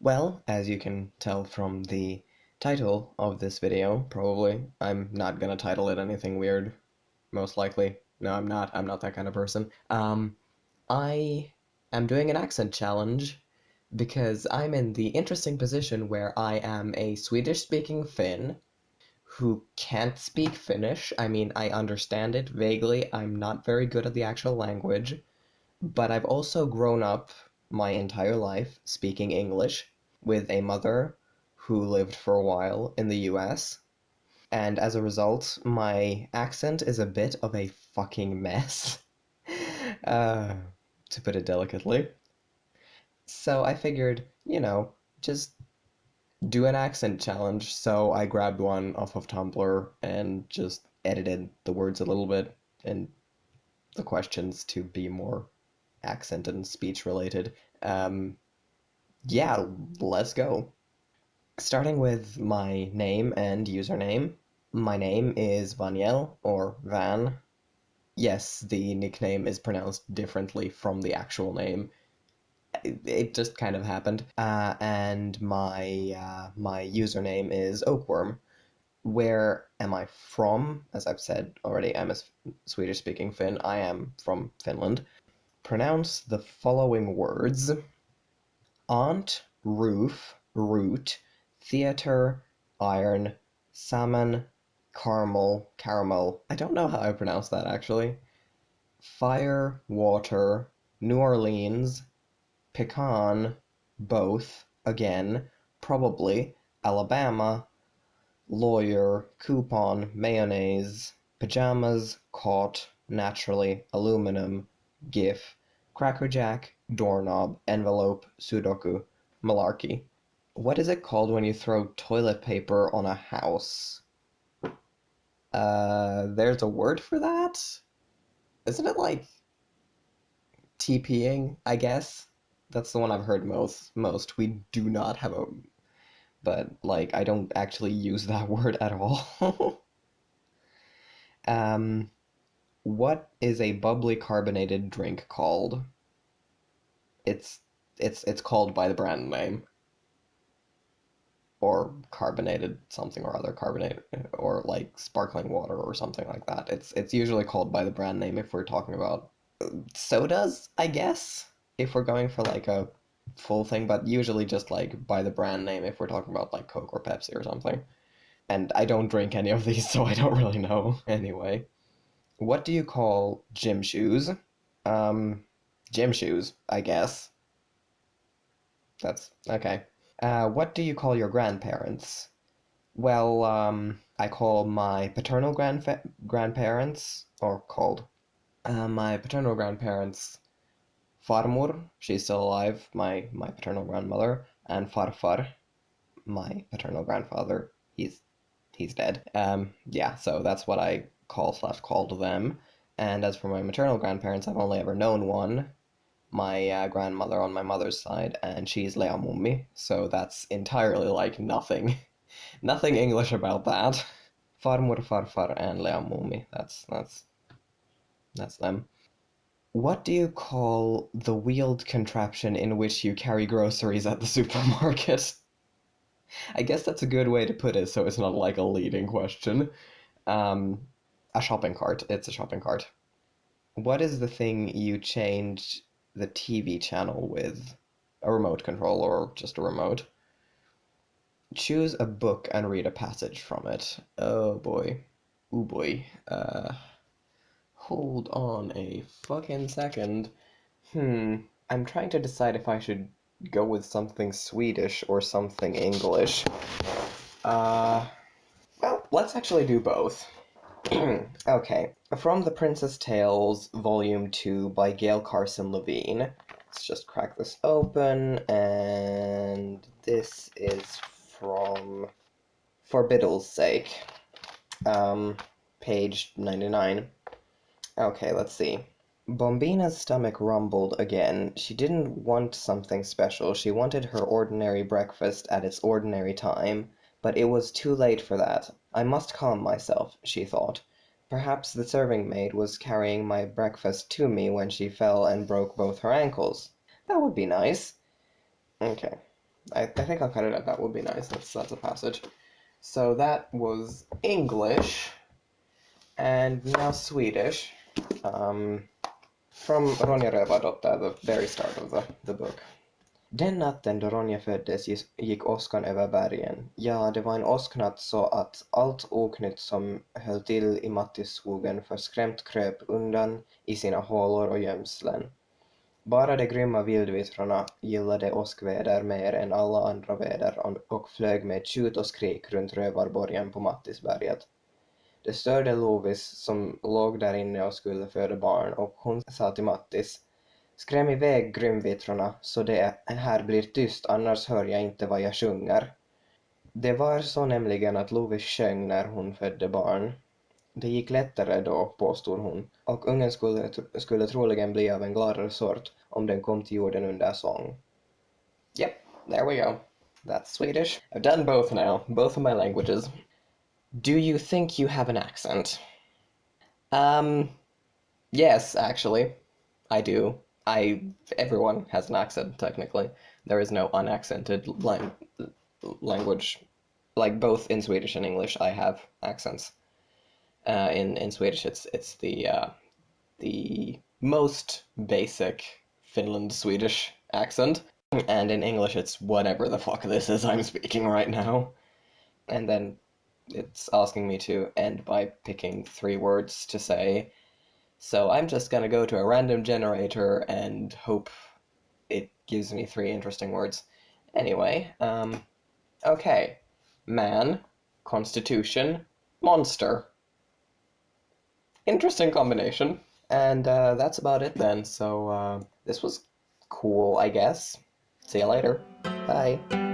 Well, as you can tell from the title of this video, probably, I'm not gonna title it anything weird, most likely. No, I'm not. I'm not that kind of person. I am doing an accent challenge because I'm in the interesting position where I am a Swedish-speaking Finn who can't speak Finnish. I mean, I understand it vaguely. I'm not very good at the actual language, but I've also grown up my entire life speaking English with a mother who lived for a while in the US. And as a result, my accent is a bit of a fucking mess, uh, to put it delicately. So I figured, just do an accent challenge. So I grabbed one off of Tumblr and just edited the words a little bit and the questions to be more accent and speech related. Um, yeah, let's go. Starting with my name and username. My name is Vaniel or Van. Yes, the nickname is pronounced differently from the actual name. It just kind of happened. And my username is Oakwyrm. Where am I from? As I've said already, I'm a Swedish-speaking Finn. I am from Finland. Pronounce the following words: aunt, roof, root, theater, iron, salmon, caramel. I don't know how I pronounce that actually. Fire, water, New Orleans, pecan, both, again, probably, Alabama, lawyer, coupon, mayonnaise, pajamas, caught, naturally, aluminum, gif, crackerjack, doorknob, envelope, sudoku, malarkey. What is it called when you throw toilet paper on a house? There's a word for that? Isn't it like TPing, I guess? That's the one I've heard most. We do not have a, but like I don't actually use that word at all. Um, what is a bubbly carbonated drink called? It's it's called by the brand name or carbonated something or other carbonated or like sparkling water or something like that. It's usually called by the brand name if we're talking about sodas, I guess, if we're going for like a full thing, but usually just like by the brand name if we're talking about like Coke or Pepsi or something. And I don't drink any of these, so I don't really know. Anyway, what do you call gym shoes? Um, Gym shoes, I guess. That's okay. What do you call your grandparents? Well, I call my paternal grandparents, or called my paternal grandparents, farmor, she's still alive, my paternal grandmother, and farfar, my paternal grandfather. He's dead. Yeah, so that's what I called them. And as for my maternal grandparents, I've only ever known one, my grandmother on my mother's side, and she's Leamummi, so that's entirely like nothing, nothing English about that. Farmor, farfar, and Leamummi. That's them. What do you call the wheeled contraption in which you carry groceries at the supermarket? I guess that's a good way to put it, so it's not like a leading question. Um, a shopping cart. It's a shopping cart. What is the thing you change the TV channel with? A remote control or just a remote? Choose a book and read a passage from it. Oh boy. Oh boy. Hold on a fucking second. I'm trying to decide if I should go with something Swedish or something English. Uh, well, let's actually do both. Okay, from The Princess Tales, Volume 2 by Gail Carson Levine. Let's just crack this open, and this is from For Biddle's Sake, page 99. Okay, let's see. Bombina's stomach rumbled again. She didn't want something special. She wanted her ordinary breakfast at its ordinary time. But it was too late for that. I must calm myself, she thought. Perhaps the serving maid was carrying my breakfast to me when she fell and broke both her ankles. That would be nice. Okay. I think I'll cut it at that would be nice. That's a passage. So that was English, and now Swedish. Um, from Ronja Rövardotter, the very start of the book. Den natten då Ronja föddes gick åskan över bergen. Ja, det var en åsknatt så att allt oknytt som höll till i Mattisskogen förskrämt kröp undan i sina hålor och gömslen. Bara de grymma vildvittrorna gillade åskväder mer än alla andra väder och flög med tjut och skrik runt rövarborgen på Mattisberget. Det störde Lovis som låg där inne och skulle föda barn, och hon sa till Mattis: skräm iväg grymvittrorna så det här blir tyst, annars hör jag inte vad jag sjunger. Det var så nämligen att Lovis sjöng när hon födde barn. Det gick lättare då, påstod hon, och ungen skulle troligen bli av en gladare sort om den kom till jorden under sång. Yep, there we go. That's Swedish. I've done both now, both of my languages. Do you think you have an accent? Yes, actually, I do. Everyone has an accent, technically. There is no unaccented language. Like, both in Swedish and English, I have accents. In Swedish, it's the most basic Finland Swedish accent, and in English, it's whatever the fuck this is I'm speaking right now. And then it's asking me to end by picking 3 words to say. So I'm just gonna go to a random generator and hope it gives me 3 interesting words. Anyway, okay. Man, constitution, monster. Interesting combination. And that's about it then. So this was cool, I guess. See you later. Bye.